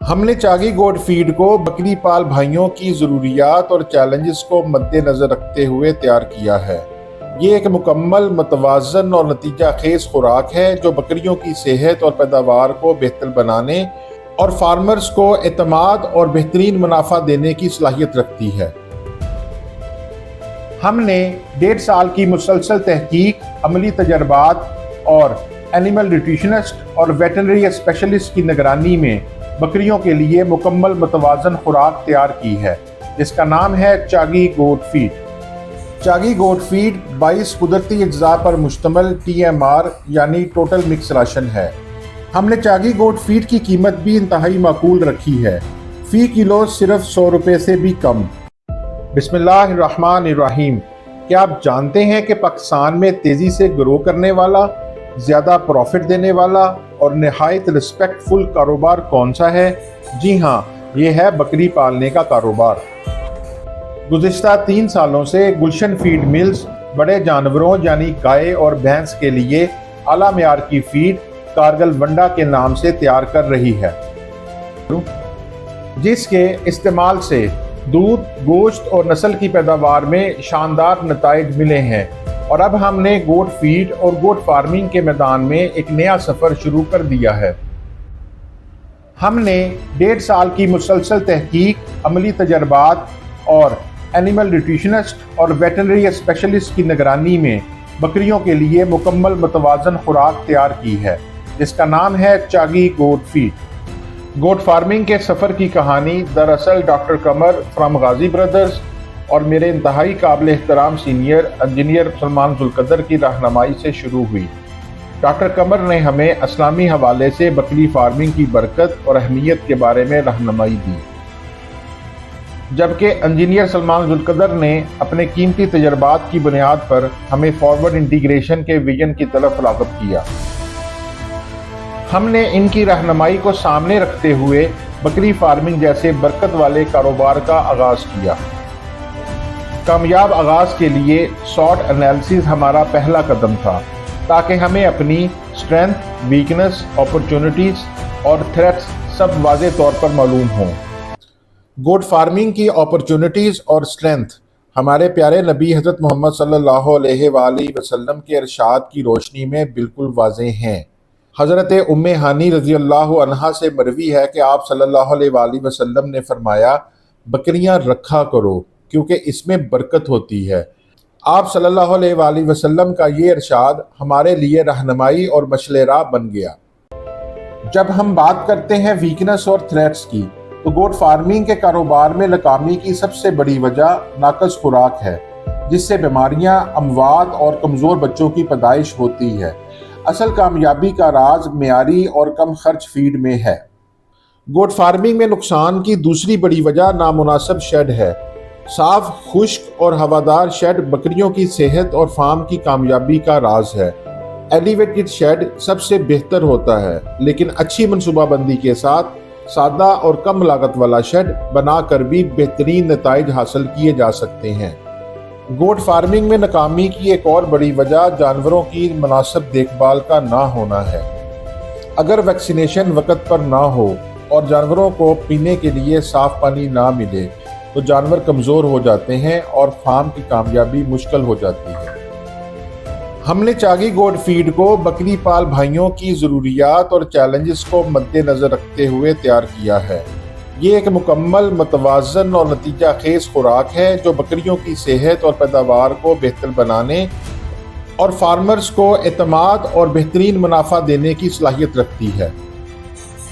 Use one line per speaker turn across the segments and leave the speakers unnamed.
ہم نے چاگی گوٹ فیڈ کو بکری پال بھائیوں کی ضروریات اور چیلنجز کو مد نظر رکھتے ہوئے تیار کیا ہے۔ یہ ایک مکمل، متوازن اور نتیجہ خیز خوراک ہے جو بکریوں کی صحت اور پیداوار کو بہتر بنانے اور فارمرز کو اعتماد اور بہترین منافع دینے کی صلاحیت رکھتی ہے۔ ہم نے 1.5 سال کی مسلسل تحقیق، عملی تجربات اور اینیمل نیوٹریشنسٹ اور ویٹرنری اسپیشلسٹ کی نگرانی میں بکریوں کے لیے مکمل متوازن خوراک تیار کی ہے، جس کا نام ہے چاگی گوٹ فیڈ۔ چاگی گوٹ فیڈ 22 قدرتی اجزاء پر مشتمل TMR یعنی ٹوٹل مکس راشن ہے۔ ہم نے چاگی گوٹ فیڈ کی قیمت بھی انتہائی معقول رکھی ہے، فی کلو صرف 100 روپے سے بھی کم۔ بسم اللہ الرحمن الرحیم۔ کیا آپ جانتے ہیں کہ پاکستان میں تیزی سے گرو کرنے والا، زیادہ پروفٹ دینے والا اور نہایت رسپیکٹ فل کاروبار کون سا ہے؟ جی ہاں، یہ ہے بکری پالنے کا کاروبار۔ گزشتہ 3 سالوں سے گلشن فیڈ ملز بڑے جانوروں یعنی گائے اور بھینس کے لیے اعلیٰ معیار کی فیڈ کارگل ونڈا کے نام سے تیار کر رہی ہے، جس کے استعمال سے دودھ، گوشت اور نسل کی پیداوار میں شاندار نتائج ملے ہیں، اور اب ہم نے گوٹ فیڈ اور گوٹ فارمنگ کے میدان میں ایک نیا سفر شروع کر دیا ہے۔ ہم نے 1.5 سال کی مسلسل تحقیق، عملی تجربات اور اینیمل نیوٹریشنسٹ اور ویٹرنری اسپیشلسٹ کی نگرانی میں بکریوں کے لیے مکمل متوازن خوراک تیار کی ہے، جس کا نام ہے چاگی گوٹ فیڈ۔ گوٹ فارمنگ کے سفر کی کہانی دراصل doctor Qamar from Ghazi brothers اور میرے انتہائی قابل احترام سینئر انجینئر سلمان ذوالقدر کی رہنمائی سے شروع ہوئی۔ ڈاکٹر قمر نے ہمیں اسلامی حوالے سے بکری فارمنگ کی برکت اور اہمیت کے بارے میں رہنمائی دی، جبکہ انجینئر سلمان ذوالقدر نے اپنے قیمتی تجربات کی بنیاد پر ہمیں فارورڈ انٹیگریشن کے ویژن کی طرف راغب کیا۔ ہم نے ان کی رہنمائی کو سامنے رکھتے ہوئے بکری فارمنگ جیسے برکت والے کاروبار کا آغاز کیا۔ کامیاب آغاز کے لیے SWOT انالیسز ہمارا پہلا قدم تھا، تاکہ ہمیں اپنی اسٹرینتھ، ویکنس، اپرچونٹیز اور تھریٹس سب واضح طور پر معلوم ہوں۔ گوٹ فارمنگ کی اپرچونٹیز اور اسٹرینتھ ہمارے پیارے نبی حضرت محمد صلی اللہ علیہ وآلہ وسلم کے ارشاد کی روشنی میں بالکل واضح ہیں۔ حضرت ام ہانی رضی اللہ عنہا سے مروی ہے کہ آپ صلی اللہ علیہ وآلہ وسلم نے فرمایا، بکریاں رکھا کرو کیونکہ اس میں برکت ہوتی ہے۔ آپ صلی اللہ علیہ وآلہ وسلم کا یہ ارشاد ہمارے لیے رہنمائی اور مشعل راہ بن گیا۔ جب ہم بات کرتے ہیں ویکنس اور تھریٹس کی، تو گوٹ فارمنگ کے کاروبار میں ناکامی کی سب سے بڑی وجہ ناقص خوراک ہے، جس سے بیماریاں، اموات اور کمزور بچوں کی پیدائش ہوتی ہے۔ اصل کامیابی کا راز معیاری اور کم خرچ فیڈ میں ہے۔ گوٹ فارمنگ میں نقصان کی دوسری بڑی وجہ نامناسب شیڈ ہے۔ صاف، خشک اور ہوادار شیڈ بکریوں کی صحت اور فارم کی کامیابی کا راز ہے۔ ایلیویٹڈ شیڈ سب سے بہتر ہوتا ہے، لیکن اچھی منصوبہ بندی کے ساتھ سادہ اور کم لاگت والا شیڈ بنا کر بھی بہترین نتائج حاصل کیے جا سکتے ہیں۔ گوٹ فارمنگ میں ناکامی کی ایک اور بڑی وجہ جانوروں کی مناسب دیکھ بھال کا نہ ہونا ہے۔ اگر ویکسینیشن وقت پر نہ ہو اور جانوروں کو پینے کے لیے صاف پانی نہ ملے تو جانور کمزور ہو جاتے ہیں اور فارم کی کامیابی مشکل ہو جاتی ہے۔ ہم نے چاگی گوٹ فیڈ کو بکری پال بھائیوں کی ضروریات اور چیلنجز کو مد نظر رکھتے ہوئے تیار کیا ہے۔ یہ ایک مکمل، متوازن اور نتیجہ خیز خوراک ہے جو بکریوں کی صحت اور پیداوار کو بہتر بنانے اور فارمرز کو اعتماد اور بہترین منافع دینے کی صلاحیت رکھتی ہے۔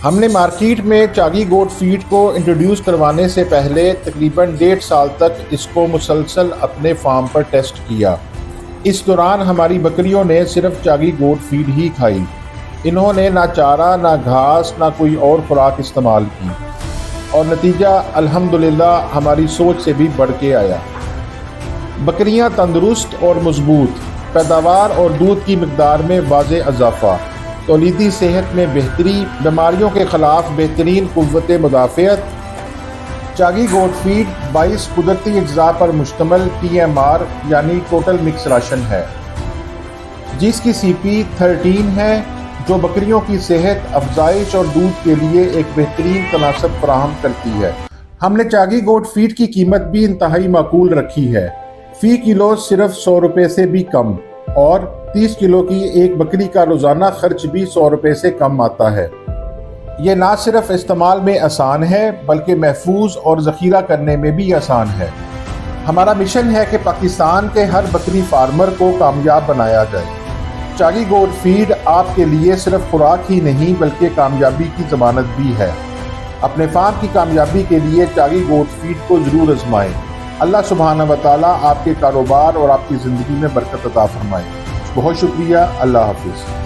ہم نے مارکیٹ میں چاگی گوٹ فیڈ کو انٹروڈیوس کروانے سے پہلے تقریباً 1.5 سال تک اس کو مسلسل اپنے فارم پر ٹیسٹ کیا۔ اس دوران ہماری بکریوں نے صرف چاگی گوٹ فیڈ ہی کھائی۔ انہوں نے نہ چارہ، نہ گھاس، نہ کوئی اور خوراک استعمال کی، اور نتیجہ الحمدللہ ہماری سوچ سے بھی بڑھ کے آیا۔ بکریاں تندرست اور مضبوط، پیداوار اور دودھ کی مقدار میں واضح اضافہ، تولیدی صحت میں بہتری، بیماریوں کے خلاف بہترین قوت مدافعت۔ چاگی گوٹ فیڈ 22 قدرتی اجزاء پر مشتمل TMR یعنی ٹوٹل مکس راشن ہے، جس کی CP 13 ہے، جو بکریوں کی صحت افزائش اور دودھ کے لیے ایک بہترین تناسب فراہم کرتی ہے۔ ہم نے چاگی گوٹ فیڈ کی قیمت بھی انتہائی معقول رکھی ہے، فی کلو صرف 100 روپے سے بھی کم، اور 30 کلو کی ایک بکری کا روزانہ خرچ بھی 100 روپے سے کم آتا ہے۔ یہ نہ صرف استعمال میں آسان ہے بلکہ محفوظ اور ذخیرہ کرنے میں بھی آسان ہے۔ ہمارا مشن ہے کہ پاکستان کے ہر بکری فارمر کو کامیاب بنایا جائے۔ چاگی گوٹ فیڈ آپ کے لیے صرف خوراک ہی نہیں بلکہ کامیابی کی ضمانت بھی ہے۔ اپنے فارم کی کامیابی کے لیے چاگی گوٹ فیڈ کو ضرور آزمائیں۔ اللہ سبحانہ و تعالیٰ آپ کے کاروبار اور آپ کی زندگی میں برکت عطا فرمائے۔ بہت شکریہ۔ اللہ حافظ۔